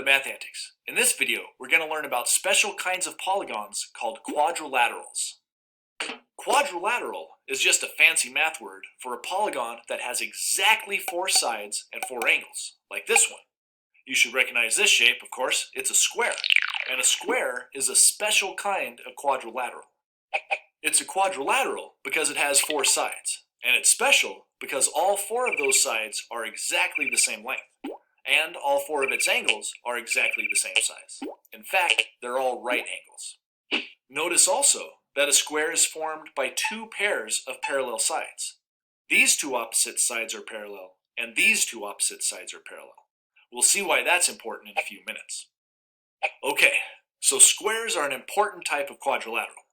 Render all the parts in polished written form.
to Math Antics. In this video, we're going to learn about special kinds of polygons called quadrilaterals. Quadrilateral is just a fancy math word for a polygon that has exactly 4 sides and 4 angles, like this one. You should recognize this shape, of course. It's a square, and a square is a special kind of quadrilateral. It's a quadrilateral because it has 4 sides, and it's special because all 4 of those sides are exactly the same length. And all 4 of its angles are exactly the same size. In fact, they're all right angles. Notice also that a square is formed by 2 pairs of parallel sides. These 2 opposite sides are parallel, and these 2 opposite sides are parallel. We'll see why that's important in a few minutes. Okay, so squares are an important type of quadrilateral,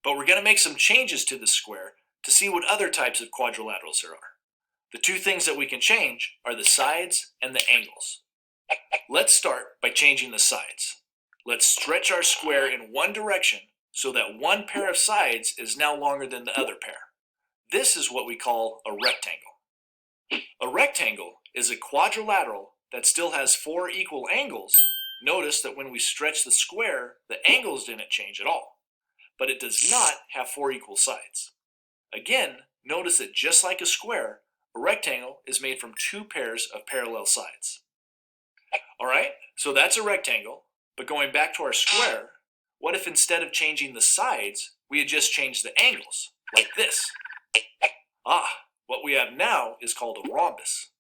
but we're going to make some changes to this square to see what other types of quadrilaterals there are. The 2 things that we can change are the sides and the angles. Let's start by changing the sides. Let's stretch our square in one direction so that one pair of sides is now longer than the other pair. This is what we call a rectangle. A rectangle is a quadrilateral that still has 4 equal angles. Notice that when we stretch the square, the angles didn't change at all. But it does not have 4 equal sides. Again, notice that just like a square, a rectangle is made from 2 pairs of parallel sides. Alright, so that's a rectangle, but going back to our square, what if instead of changing the sides, we had just changed the angles, like this? What we have now is called a rhombus.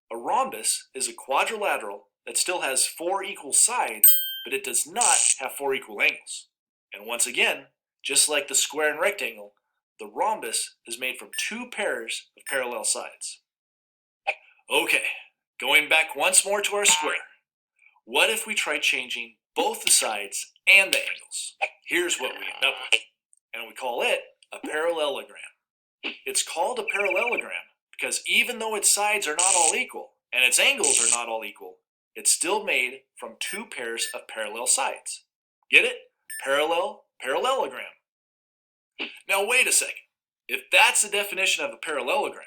A rhombus is a quadrilateral that still has 4 equal sides, but it does not have 4 equal angles. And once again, just like the square and rectangle, the rhombus is made from 2 pairs of parallel sides. Okay, going back once more to our square. What if we try changing both the sides and the angles? Here's what we end up with, and we call it a parallelogram. It's called a parallelogram because even though its sides are not all equal and its angles are not all equal, it's still made from 2 pairs of parallel sides. Get it? Parallelogram. Now wait a second. If that's the definition of a parallelogram,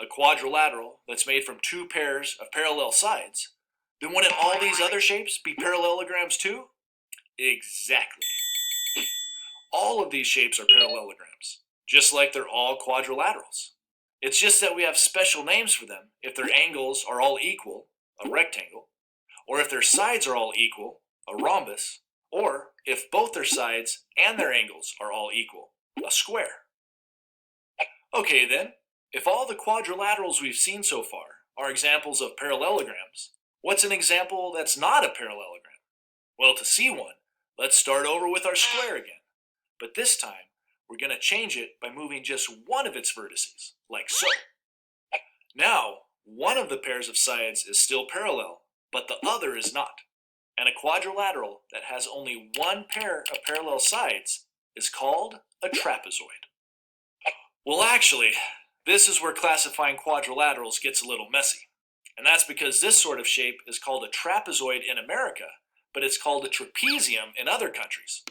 a quadrilateral that's made from 2 pairs of parallel sides, then wouldn't all these other shapes be parallelograms too? Exactly. All of these shapes are parallelograms, just like they're all quadrilaterals. It's just that we have special names for them if their angles are all equal, a rectangle, or if their sides are all equal, a rhombus, or if both their sides and their angles are all equal, a square. Okay then, if all the quadrilaterals we've seen so far are examples of parallelograms, what's an example that's not a parallelogram? Well, to see one, let's start over with our square again. But this time, we're going to change it by moving just one of its vertices, like so. Now, one of the pairs of sides is still parallel, but the other is not. And a quadrilateral that has only one pair of parallel sides is called a trapezoid. Well, actually, this is where classifying quadrilaterals gets a little messy. And that's because this sort of shape is called a trapezoid in America, but it's called a trapezium in other countries.